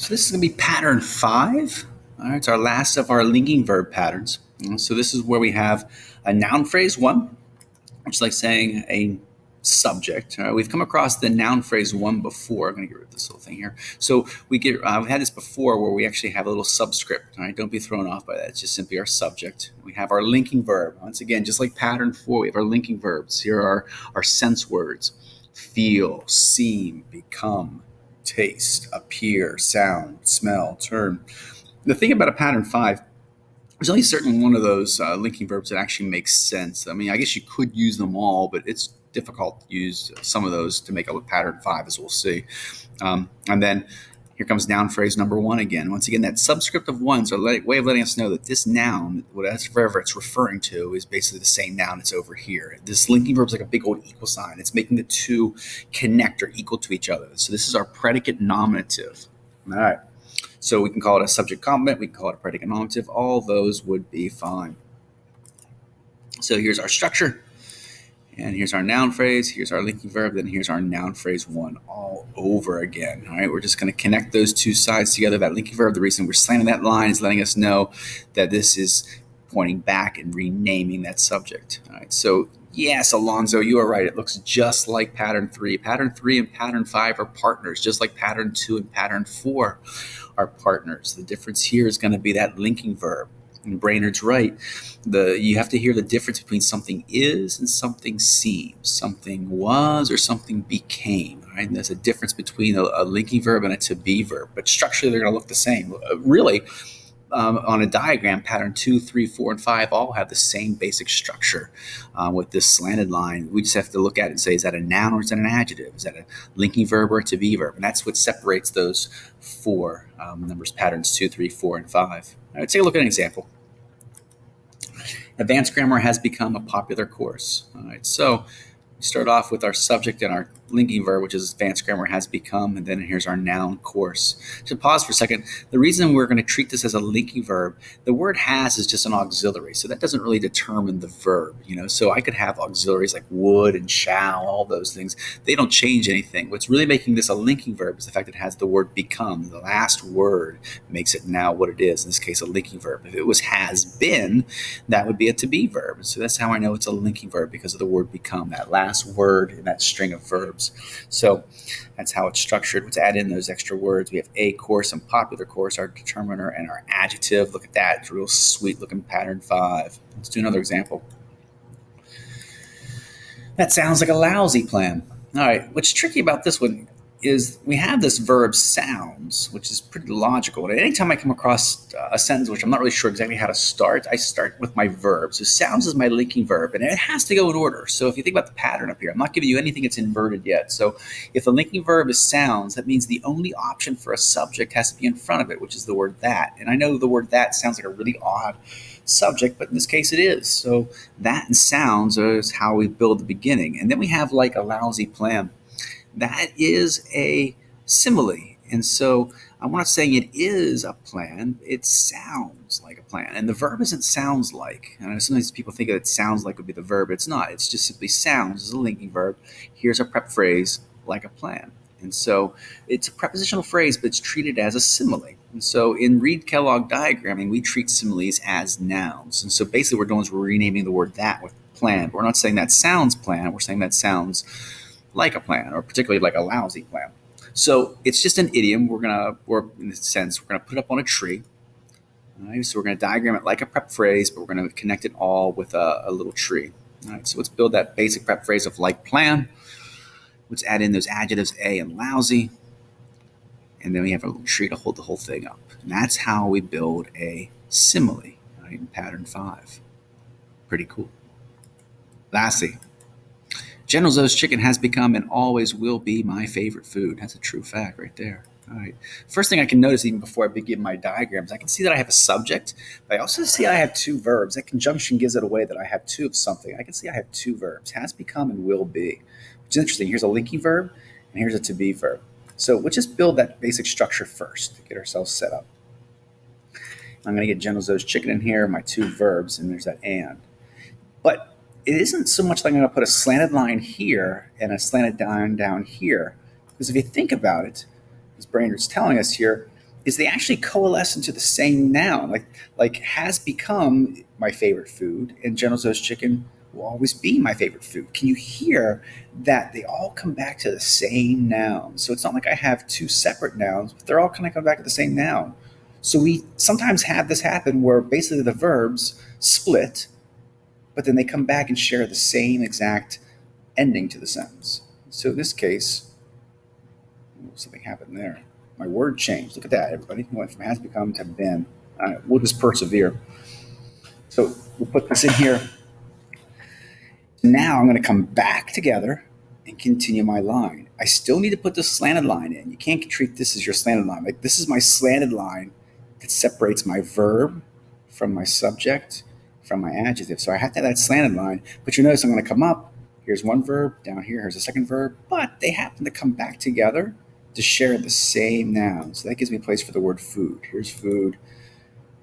So this is going to be pattern 5. All right, it's our last of our linking verb patterns. So this is where we have a noun phrase 1, which is like saying a subject. We've come across the noun phrase 1 before. I'm going to get rid of this little thing here. So we've had this before where we actually have a little subscript. All right, don't be thrown off by that. It's just simply our subject. We have our linking verb. Once again, just like pattern 4, we have our linking verbs. Here are our sense words: feel, seem, become, taste, appear, sound, smell, turn. The thing about a pattern 5, there's only certain one of those linking verbs that actually makes sense. I mean, I guess you could use them all, but it's difficult to use some of those to make up a pattern 5, as we'll see. And then here comes noun phrase number 1 again. Once again, that subscript of 1 is a way of letting us know that this noun, whatever it's referring to, is basically the same noun that's over here. This linking verb is like a big old equal sign. It's making the two connect or equal to each other. So this is our predicate nominative. All right. So we can call it a subject complement. We can call it a predicate nominative. All those would be fine. So here's our structure. And here's our noun phrase, here's our linking verb, then here's our noun phrase 1 all over again. All right, we're just going to connect those two sides together. That linking verb, the reason we're slanting that line is letting us know that this is pointing back and renaming that subject. All right, so yes, Alonzo, you are right. It looks just like pattern 3. Pattern 3 and pattern 5 are partners, just like pattern 2 and pattern 4 are partners. The difference here is going to be that linking verb. And Brainerd's right. You have to hear the difference between something is and something seems, something was or something became. Right? And there's a difference between a linking verb and a to be verb, but structurally they're going to look the same. Really, on a diagram, pattern 2, 3, 4, and 5 all have the same basic structure with this slanted line. We just have to look at it and say, is that a noun or is that an adjective? Is that a linking verb or a to be verb? And that's what separates those four numbers, patterns 2, 3, 4, and 5. All right, take a look at an example. Advanced grammar has become a popular course. All right, so we start off with our subject and our linking verb, which is advanced grammar has become, and then here's our noun course. To pause for a second, the reason we're going to treat this as a linking verb, the word has is just an auxiliary, so that doesn't really determine the verb. So I could have auxiliaries like would and shall, all those things. They don't change anything. What's really making this a linking verb is the fact that it has the word become. The last word makes it now what it is, in this case a linking verb. If it was has been, that would be a to be verb. So that's how I know it's a linking verb, because of the word become, that last word in that string of verbs. So that's how it's structured. Let's add in those extra words. We have a course and popular course, our determiner, and our adjective. Look at that. It's a real sweet looking pattern 5. Let's do another example. That sounds like a lousy plan. All right. What's tricky about this one is we have this verb sounds, which is pretty logical. And anytime I come across a sentence which I'm not really sure exactly how to start, I start with my verb. So sounds is my linking verb, and it has to go in order. So if you think about the pattern up here, I'm not giving you anything that's inverted yet. So if the linking verb is sounds, that means the only option for a subject has to be in front of it, which is the word that. And I know the word that sounds like a really odd subject, but in this case it is. So that and sounds is how we build the beginning. And then we have like a lousy plan. That is a simile. And so I'm not saying it is a plan, it sounds like a plan. And the verb isn't sounds like. And sometimes people think it sounds like would be the verb. It's not. It's just simply sounds is a linking verb. Here's a prep phrase, like a plan. And so it's a prepositional phrase, but it's treated as a simile. And so in Reed-Kellogg diagramming, we treat similes as nouns. And so basically what we're doing is we're renaming the word that with plan. We're not saying that sounds plan, we're saying that sounds like a plan, or particularly like a lousy plan. So it's just an idiom. Or in a sense, we're gonna put it up on a tree. All right, so we're gonna diagram it like a prep phrase, but we're gonna connect it all with a little tree. All right, so let's build that basic prep phrase of like plan. Let's add in those adjectives a and lousy, and then we have a little tree to hold the whole thing up. And that's how we build a simile, right, in pattern 5. Pretty cool. Lastly, General Tso's chicken has become and always will be my favorite food. That's a true fact right there. All right. First thing I can notice even before I begin my diagrams, I can see that I have a subject, but I also see I have two verbs. That conjunction gives it away that I have two of something. I can see I have two verbs, has become and will be, which is interesting. Here's a linking verb and here's a to be verb. So we'll just build that basic structure first to get ourselves set up. I'm going to get General Tso's chicken in here, my two verbs, and there's that and. But it isn't so much like I'm going to put a slanted line here and a slanted line down here. Because if you think about it, as Brainerd's telling us here, is they actually coalesce into the same noun. Like has become my favorite food, and General Tso's chicken will always be my favorite food. Can you hear that they all come back to the same noun? So it's not like I have two separate nouns, but they're all kind of come back to the same noun. So we sometimes have this happen where basically the verbs split, but then they come back and share the same exact ending to the sentence. So in this case, something happened there. My word changed. Look at that, everybody. It went from has become to been. All right, we'll just persevere. So we'll put this in here. Now I'm going to come back together and continue my line. I still need to put the slanted line in. You can't treat this as your slanted line. Like this is my slanted line that separates my verb from my subject from my adjective. So I have to have that slanted line. But you notice I'm going to come up. Here's one verb. Down here's a second verb. But they happen to come back together to share the same noun. So that gives me a place for the word food. Here's food,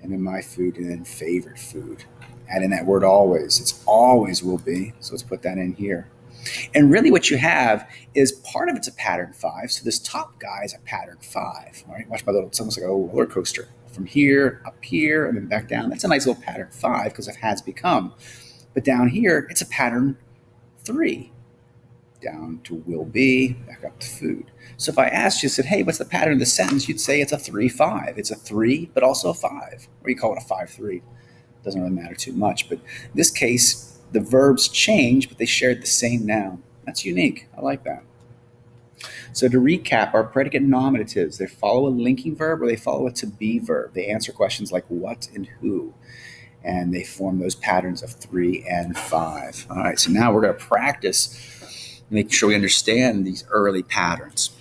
and then my food, and then favorite food. Add in that word always. It's always will be. So let's put that in here. And really what you have is part of it's a pattern 5. So this top guy is a pattern 5. All right, watch my little, it's almost like a roller coaster. From here, up here, and then back down. That's a nice little pattern 5 because it has become. But down here, it's a pattern 3. Down to will be, back up to food. So if I asked you, said, hey, what's the pattern of the sentence? You'd say it's a 3-5. It's a 3, but also a 5. Or you call it a 5-3. Doesn't really matter too much. But in this case, the verbs change, but they shared the same noun. That's unique. I like that. So to recap, our predicate nominatives, they follow a linking verb or they follow a to be verb. They answer questions like what and who. And they form those patterns of 3 and 5. All right, so now we're going to practice making sure we understand these early patterns.